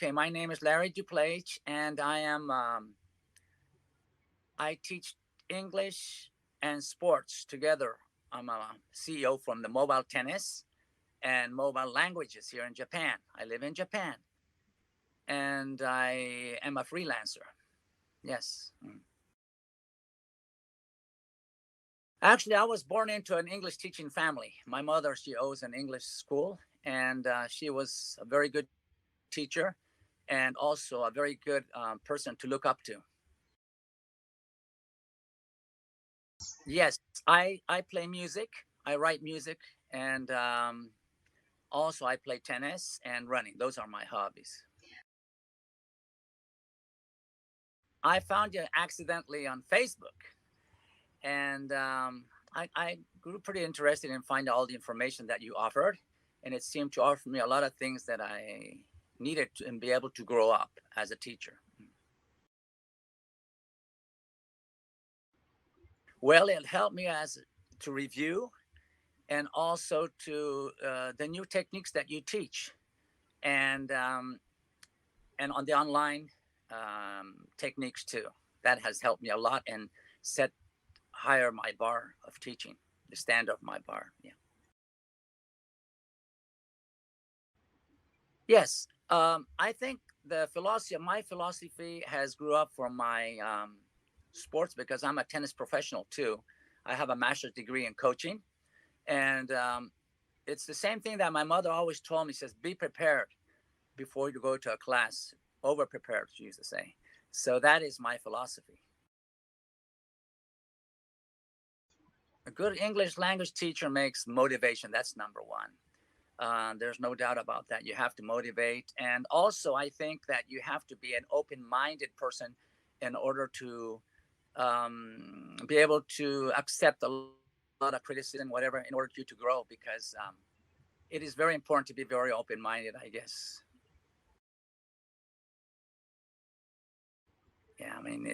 Okay, my name is Larry Dupleich, and I teach English and sports together. I'm a CEO from the mobile tennis and mobile languages here in Japan. I live in Japan, and I am a freelancer. Yes. Actually, I was born into an English teaching family. My mother, she owns an English school, and she was a very good teacher and also a very good person to look up to. Yes, I play music. I write music, and also I play tennis and running. Those are my hobbies. I found you accidentally on Facebook, and I grew pretty interested in finding all the information that you offered, and it seemed to offer me a lot of things that I needed to and be able to grow up as a teacher. Well, it helped me as to review and also to the new techniques that you teach, and on the online techniques too. That has helped me a lot and set higher my bar of teaching, the standard of my bar. Yeah. Yes. I think my philosophy has grew up from my sports because I'm a tennis professional too. I have a master's degree in coaching, and it's the same thing that my mother always told me. She says, "Be prepared before you go to a class. Over prepared," she used to say. So that is my philosophy. A good English language teacher makes motivation. That's number one. There's no doubt about that. You have to motivate. And also, I think that you have to be an open minded person in order to be able to accept a lot of criticism, whatever, in order for you to grow, because it is very important to be very open minded, I guess. Yeah, I mean,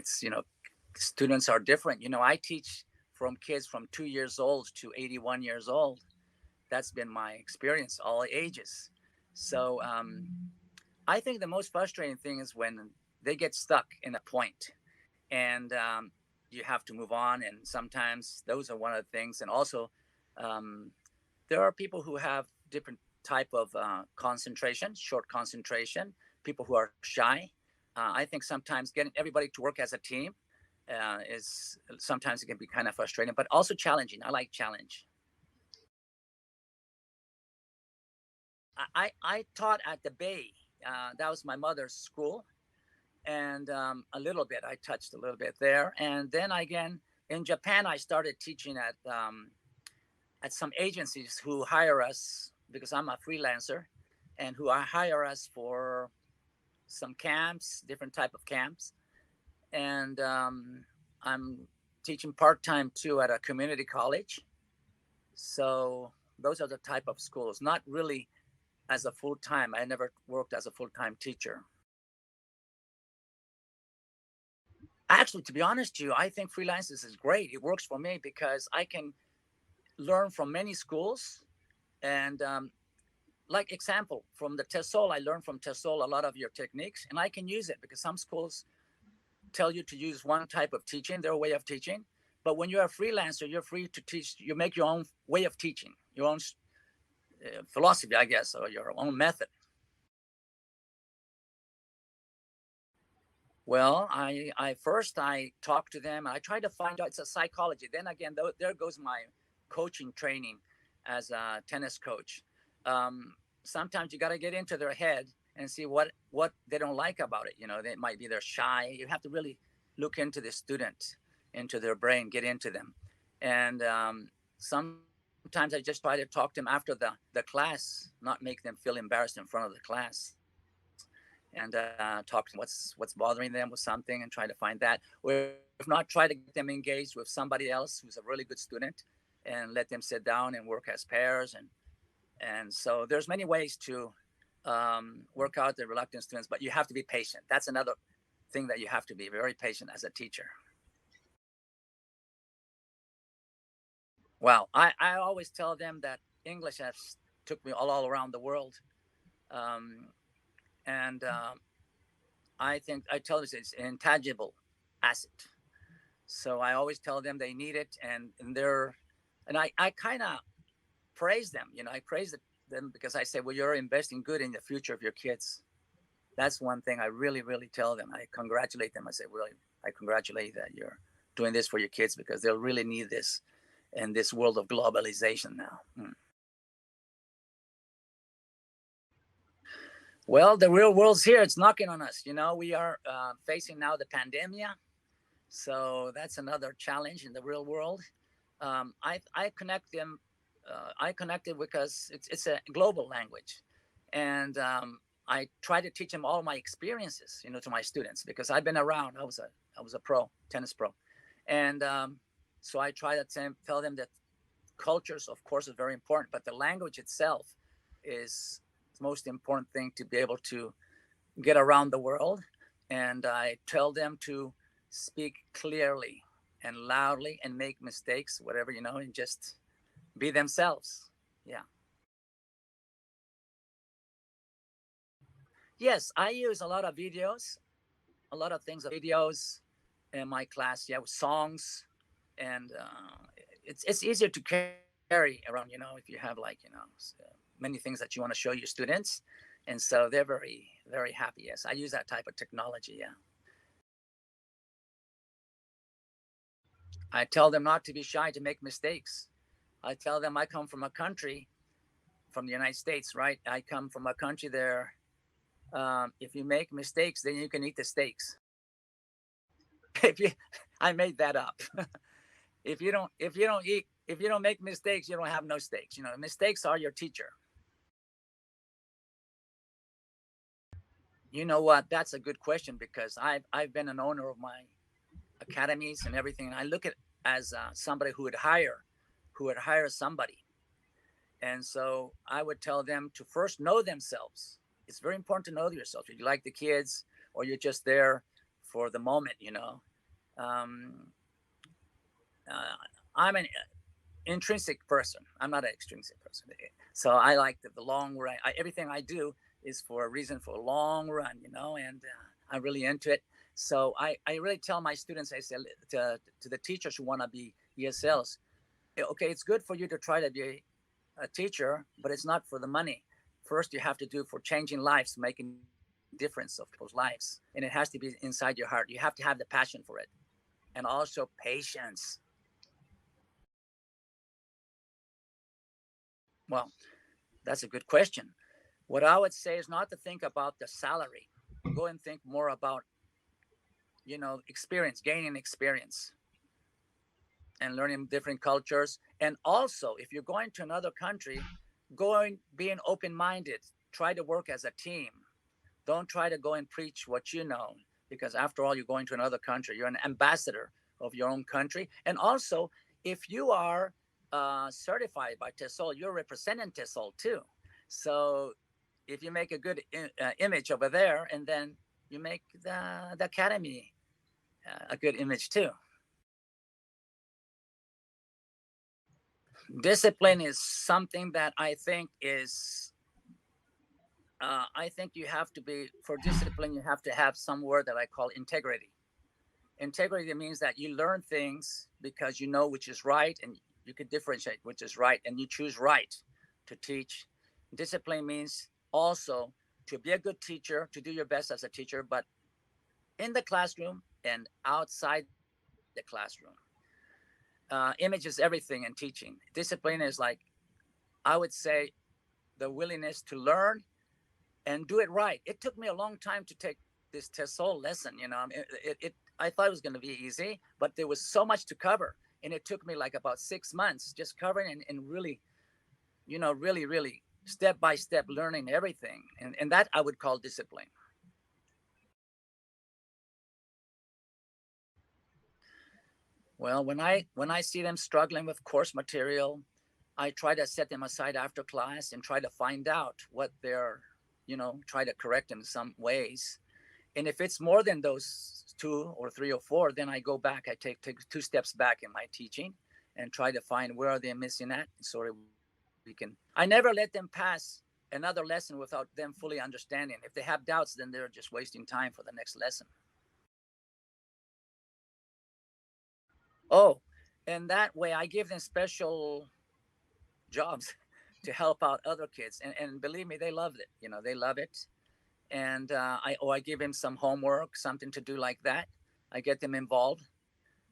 students are different. I teach from kids from 2 years old to 81 years old. That's been my experience, all ages. So I think the most frustrating thing is when they get stuck in a point, and you have to move on. And sometimes those are one of the things. And also, um, there are people who have different type of concentration, short concentration, people who are shy. I think sometimes getting everybody to work as a team is sometimes it can be kind of frustrating, but also challenging. I like challenge. I taught at the Bay. That was my mother's school, and a little bit I touched a little bit there, and then again in Japan I started teaching at some agencies who hire us because I'm a freelancer, and who hire us for some camps, different type of camps, and I'm teaching part time too at a community college. So those are the type of schools, not really as a full time. I never worked as a full time teacher. Actually, to be honest with you, I think freelancers is great. It works for me because I can learn from many schools, and like example from the TESOL, I learned from TESOL a lot of your techniques, and I can use it because some schools tell you to use one type of teaching, their way of teaching. But when you're a freelancer, you're free to teach. You make your own way of teaching, your own philosophy, I guess, or your own method. Well, I talk to them. I try to find out it's a psychology. Then again, there goes my coaching training as a tennis coach. Sometimes you got to get into their head and see what they don't like about it. They might be they're shy. You have to really look into the student, into their brain, get into them, and sometimes I just try to talk to them after the class, not make them feel embarrassed in front of the class, and talk to them what's bothering them with something and try to find that. Or if not, try to get them engaged with somebody else who's a really good student and let them sit down and work as pairs. And so there's many ways to work out the reluctant students, but you have to be patient. That's another thing that you have to be very patient as a teacher. Well, I always tell them that English has took me all around the world. Um, And I think I tell them it's an intangible asset. So I always tell them they need it, and I kind of praise them. I praise them because I say, well, you're investing good in the future of your kids. That's one thing I really, really tell them. I congratulate them. I say, really, I congratulate you that you're doing this for your kids because they'll really need this in this world of globalization now. Well, the real world's here. It's knocking on us. We are facing now the pandemic. So that's another challenge in the real world. I connect them. I connect it because it's a global language, and I try to teach them all my experiences, to my students because I've been around. I was a pro, tennis pro, and so I try to tell them that cultures, of course, is very important, but the language itself is the most important thing to be able to get around the world. And I tell them to speak clearly and loudly and make mistakes, whatever, and just be themselves. Yeah. Yes, I use a lot of videos, a lot of things, videos in my class. Yeah, with songs, and it's easier to carry around, if you have like many things that you want to show your students, and so they're very, very happy. Yes, I use that type of technology. Yeah, I tell them not to be shy to make mistakes. I tell them I come from a country, from the United States, right? I come from a country there. If you make mistakes, then you can eat the steaks. if you, I made that up. If you don't make mistakes, you don't have no steaks. Mistakes are your teacher. You know what? That's a good question because I've been an owner of my academies and everything. And I look at as somebody who would hire somebody, and so I would tell them to first know themselves. It's very important to know yourself. If you like the kids, or you're just there for the moment. Um, I'm an intrinsic person. I'm not an extrinsic person. So I like the long run. Everything I do is for a reason, for a long run, and I'm really into it. So I really tell my students, I say to the teachers who want to be ESLs, okay, it's good for you to try to be a teacher, but it's not for the money. First, you have to do for changing lives, making difference of people's lives. And it has to be inside your heart. You have to have the passion for it. And also patience. Well, that's a good question. What I would say is not to think about the salary. Go and think more about, experience, gaining experience and learning different cultures. And also, if you're going to another country, being open-minded, try to work as a team. Don't try to go and preach what you know, because after all, you're going to another country. You're an ambassador of your own country. And also, if you are certified by TESOL, you're representing TESOL too. So if you make a good image over there, and then you make the academy a good image too. Discipline is something that I think you have to be, for discipline, you have to have some word that I call integrity. Integrity means that you learn things because you know which is right, and you can differentiate which is right, and you choose right to teach. Discipline means also to be a good teacher, to do your best as a teacher, but in the classroom and outside the classroom. Image is everything in teaching. Discipline is like, I would say, the willingness to learn and do it right. It took me a long time to take this TESOL lesson. I thought it was going to be easy, but there was so much to cover, and it took me like about 6 months just covering and really, really, really step by step learning everything, and that I would call discipline. Well, when I see them struggling with course material, I try to set them aside after class and try to find out what they're, try to correct them in some ways. And if it's more than those two or three or four, then I go back. I take 2 steps back in my teaching and try to find where are they missing at, so we can. I never let them pass another lesson without them fully understanding. If they have doubts, then they're just wasting time for the next lesson. Oh, and that way I give them special jobs to help out other kids, and believe me, they love it. They love it. And I give them some homework, something to do like that. I get them involved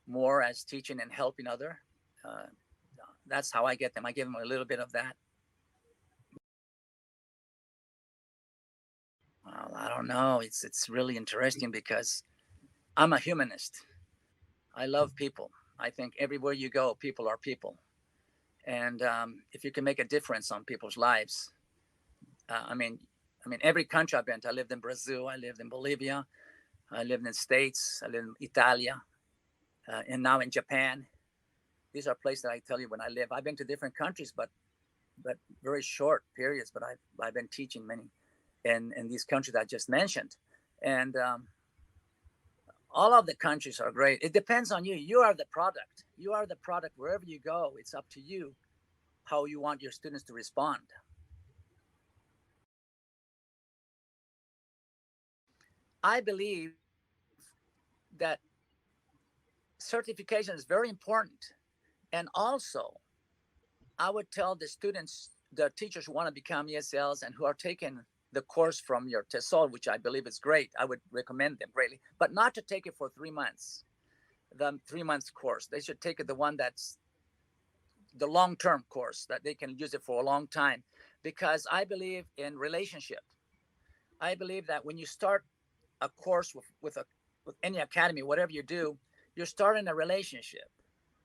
more as teaching and helping other. Uh, that's how I get them. I give them a little bit of that. Well, I don't know. It's really interesting because I'm a humanist. I love people. I think everywhere you go, people are people, and if you can make a difference on people's lives, I mean, every country I've been to. I lived in Brazil. I lived in Bolivia. I lived in the States. I lived in Italy, and now in Japan. These are places that I tell you when I live. I've been to different countries, but very short periods. But I've been teaching many in these countries I just mentioned, and all of the countries are great. It depends on you. You are the product. You are the product wherever you go. It's up to you how you want your students to respond. I believe that certification is very important. And also, I would tell the students, the teachers who want to become ESLs and who are taking the course from your TESOL, which I believe is great. I would recommend them greatly, but not to take it for 3 months, the 3 months course. They should take it the one that's the long-term course that they can use it for a long time, because I believe in relationship. I believe that when you start a course with any academy, whatever you do, you're starting a relationship,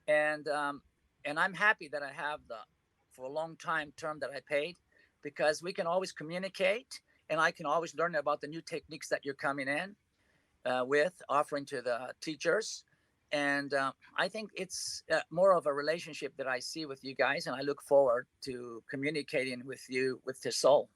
and I'm happy that I have the for a long time term that I paid, because we can always communicate, and I can always learn about the new techniques that you're coming in with offering to the teachers. And I think it's more of a relationship that I see with you guys, and I look forward to communicating with you with TESOL.